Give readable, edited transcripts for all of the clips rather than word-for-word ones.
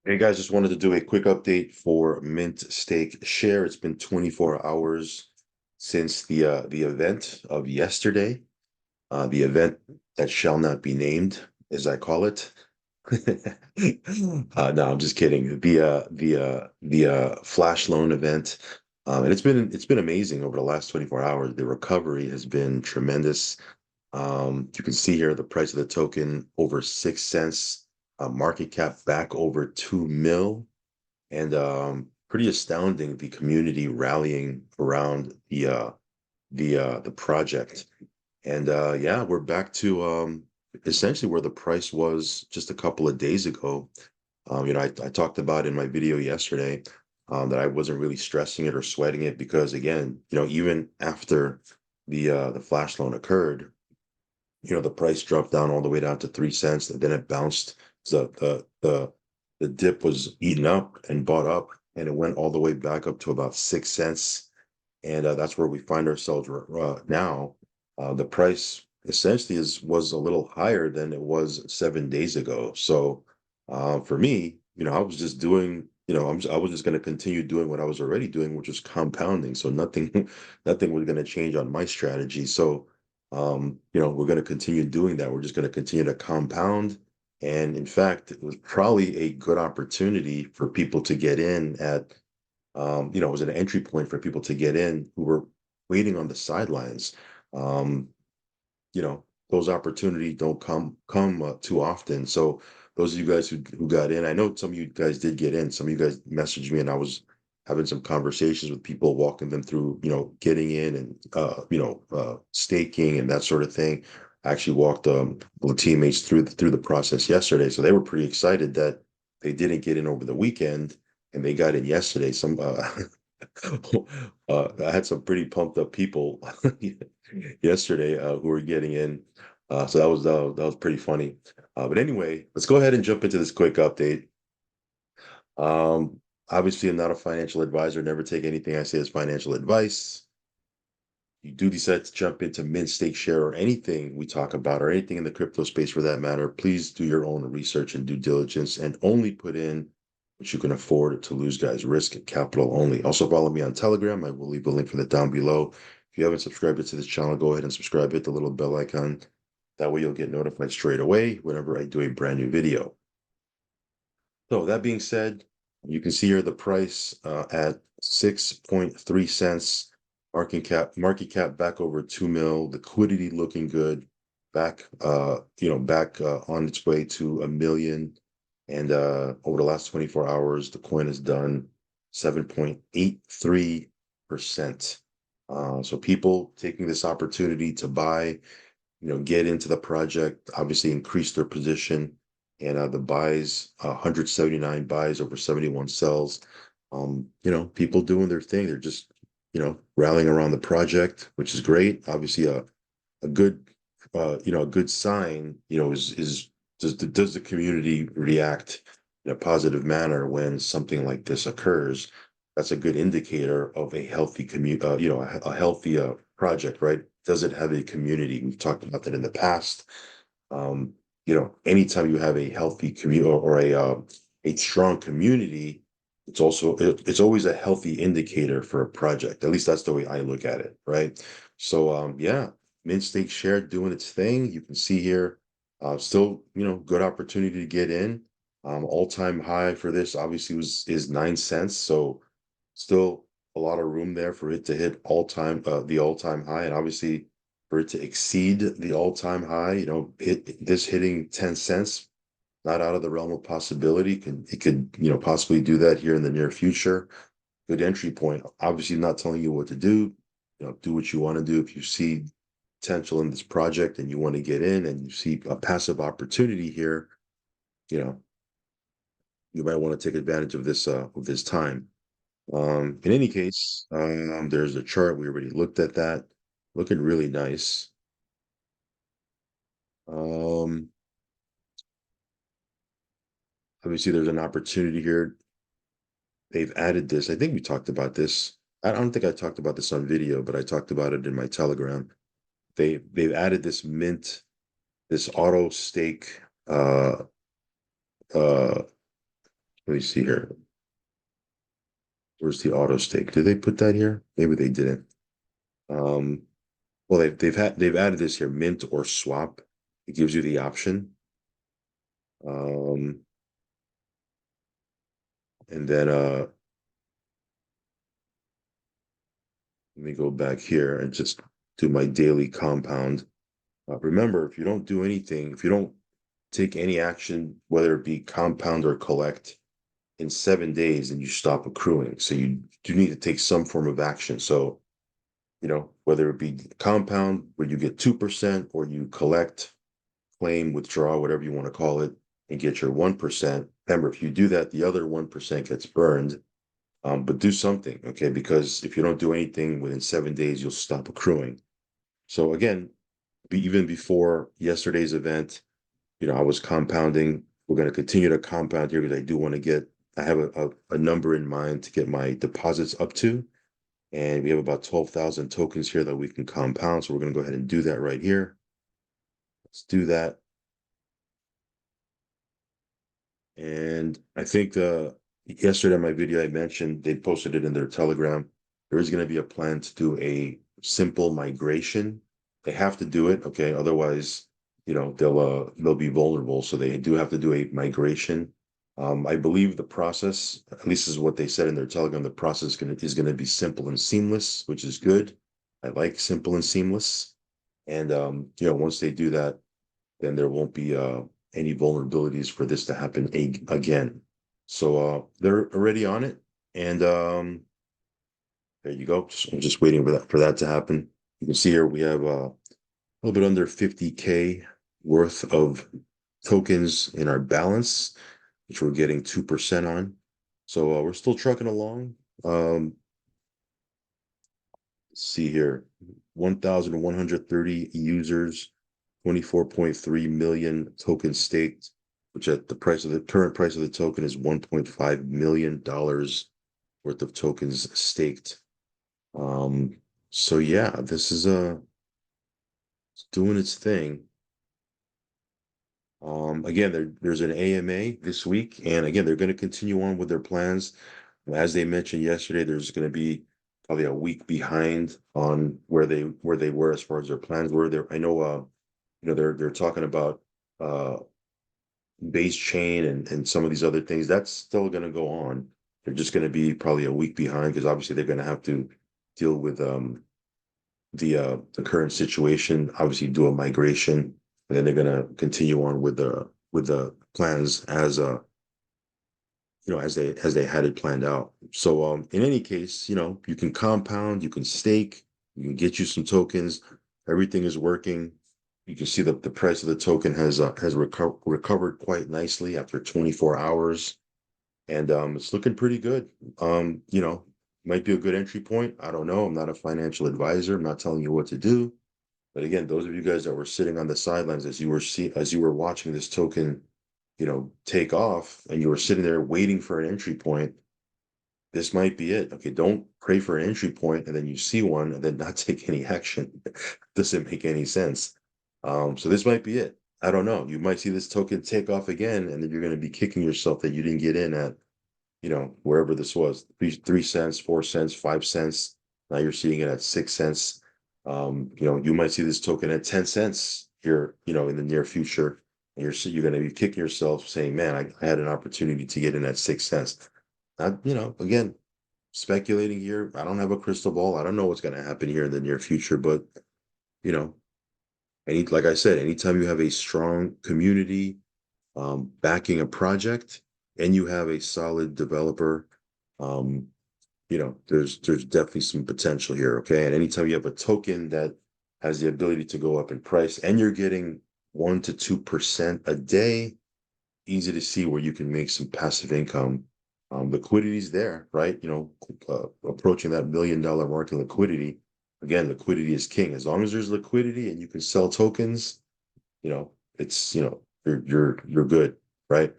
Hey guys, just wanted to do a quick update for MintStakeShare. It's been 24 hours since the event of yesterday, the event that shall not be named, as I call it. No, I'm just kidding. The flash loan event, and it's been amazing over the last 24 hours. The recovery has been tremendous. You can see here the price of the token over 6 cents, market cap back over 2 mil, and pretty astounding the community rallying around the project. And yeah, we're back to essentially where the price was just a couple of days ago. I talked about in my video yesterday that I wasn't really stressing it or sweating it because again, even after the flash loan occurred, the price dropped down all the way down to 3 cents, and then it bounced. The dip was eaten up and bought up, and it went all the way back up to about 6 cents, and that's where we find ourselves now. The price essentially was a little higher than it was 7 days ago. So for me, I was just doing. I was just going to continue doing what I was already doing, which was compounding. So nothing, nothing was going to change on my strategy. So we're going to continue doing that. We're just going to continue to compound. And in fact, it was probably a good opportunity for people to get in at, it was an entry point for people to get in who were waiting on the sidelines. Um, those opportunities don't come too often. So those of you guys who got in, I know some of you guys did get in. Some of you guys messaged me, and I was having some conversations with people, walking them through, getting in and staking and that sort of thing. I actually walked the teammates through the process yesterday, so they were pretty excited that they didn't get in over the weekend and they got in yesterday. I had some pretty pumped up people yesterday who were getting in. So that was pretty funny. But anyway, let's go ahead and jump into this quick update. Um, Obviously, I'm not a financial advisor. Never take anything I say as financial advice. You do decide to jump into Mint, Stake, Share, or anything we talk about, or anything in the crypto space for that matter, please do your own research and due diligence and only put in what you can afford to lose, guys. Risk and capital only. Also, follow me on Telegram. I will leave a link for that down below. If you haven't subscribed to this channel, go ahead and subscribe. Hit the little bell icon. That way, you'll get notified straight away whenever I do a brand new video. So, that being said, you can see here the price at 6.3 cents. Market cap back over 2 mil, liquidity looking good, back on its way to a million. And over the last 24 hours, the coin has done 7.83%. So people taking this opportunity to buy, get into the project, obviously increase their position. And the buys, 179 buys over 71 sells. People doing their thing. They're just, rallying around the project, which is great. Obviously, a good, a good sign, is does the community react in a positive manner when something like this occurs? That's a good indicator of a healthy a healthy project, right? Does it have a community? We've talked about that in the past. Um, Anytime you have a healthy community or a strong community, it's always a healthy indicator for a project. At least that's the way I look at it, right? So yeah, MintStakeShare doing its thing. You can see here, still, good opportunity to get in. All-time high for this obviously is 9 cents. So still a lot of room there for it to hit the all-time high, and obviously for it to exceed the all-time high, hitting 10 cents, not out of the realm of possibility. It could, possibly do that here in the near future. Good entry point. Obviously, not telling you what to do. Do what you want to do. If you see potential in this project and you want to get in and you see a passive opportunity here, you know, you might want to take advantage of this time. In any case, there's a chart. We already looked at that. Looking really nice. Um, Obviously, there's an opportunity here. They've added this. I think we talked about this. I don't think I talked about this on video, but I talked about it in my Telegram. They've added this auto stake. Let me see here. Where's the auto stake? Did they put that here? Maybe they didn't. Um, well, they've added this here, mint or swap. It gives you the option. Um, and then let me go back here and just do my daily compound. Remember, if you don't do anything, if you don't take any action, whether it be compound or collect, in 7 days, then you stop accruing. So you do need to take some form of action. So, whether it be compound where you get 2% or you collect, claim, withdraw, whatever you want to call it, and get your 1%. Remember, if you do that, the other 1% gets burned. But do something, okay? Because if you don't do anything within 7 days, you'll stop accruing. So again, even before yesterday's event, I was compounding. We're going to continue to compound here because I have a number in mind to get my deposits up to. And we have about 12,000 tokens here that we can compound. So we're going to go ahead and do that right here. Let's do that. And I think yesterday in my video, I mentioned they posted it in their Telegram. There is going to be a plan to do a simple migration. They have to do it, okay? Otherwise, they'll be vulnerable. So they do have to do a migration. I believe the process, at least is what they said in their Telegram, the process is gonna be simple and seamless, which is good. I like simple and seamless. And once they do that, then there won't be any vulnerabilities for this to happen again. So they're already on it, and there you go. I'm just waiting for that to happen. You can see here we have a little bit under 50K worth of tokens in our balance, which we're getting 2% on. So we're still trucking along. Let's see here, 1,130 users, 24.3 million tokens staked, which at the current price of the token is $1.5 million worth of tokens staked. So yeah, this is doing its thing. Again, there's an AMA this week, and again, they're going to continue on with their plans. As they mentioned yesterday, there's going to be probably a week behind on where they were as far as their plans were. There, I know, they're talking about uh base chain and some of these other things. That's still going to go on. They're just going to be probably a week behind because obviously they're going to have to deal with the current situation. Obviously, do a migration, and then they're going to continue on with the plans as as they had it planned out. So in any case, you can compound, you can stake, you can get you some tokens. Everything is working. You can see that the price of the token has recovered quite nicely after 24 hours, and it's looking pretty good. Might be a good entry point. I don't know. I'm not a financial advisor. I'm not telling you what to do. But again, those of you guys that were sitting on the sidelines as you were watching this token, take off, and you were sitting there waiting for an entry point, this might be it. Okay, don't pray for an entry point and then you see one and then not take any action. Doesn't make any sense. So this might be it. I don't know. You might see this token take off again, and then you're going to be kicking yourself that you didn't get in at, wherever this was, 3 cents, 4 cents, 5 cents. Now you're seeing it at 6 cents. You might see this token at 10 cents here, in the near future. And you're going to be kicking yourself saying, man, I had an opportunity to get in at 6 cents. Again, speculating here. I don't have a crystal ball. I don't know what's going to happen here in the near future, but you know, like I said, anytime you have a strong community backing a project and you have a solid developer, um, there's definitely some potential here. Okay. And anytime you have a token that has the ability to go up in price and you're getting 1 to 2% a day, easy to see where you can make some passive income. Liquidity's there, right? Approaching that $1 million mark in liquidity. Again, liquidity is king. As long as there's liquidity and you can sell tokens, it's you're good, right?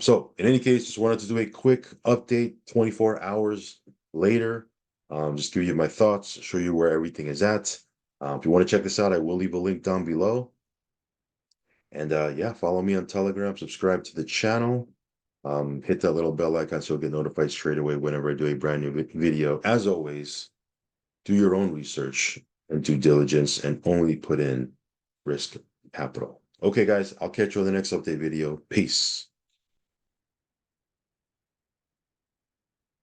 So in any case, just wanted to do a quick update 24 hours later. Just give you my thoughts, show you where everything is at. If you want to check this out, I will leave a link down below. And yeah, follow me on Telegram, subscribe to the channel. Hit that little bell icon so you'll get notified straight away whenever I do a brand new video. As always, do your own research and due diligence and only put in risk capital. Okay, guys, I'll catch you on the next update video. Peace.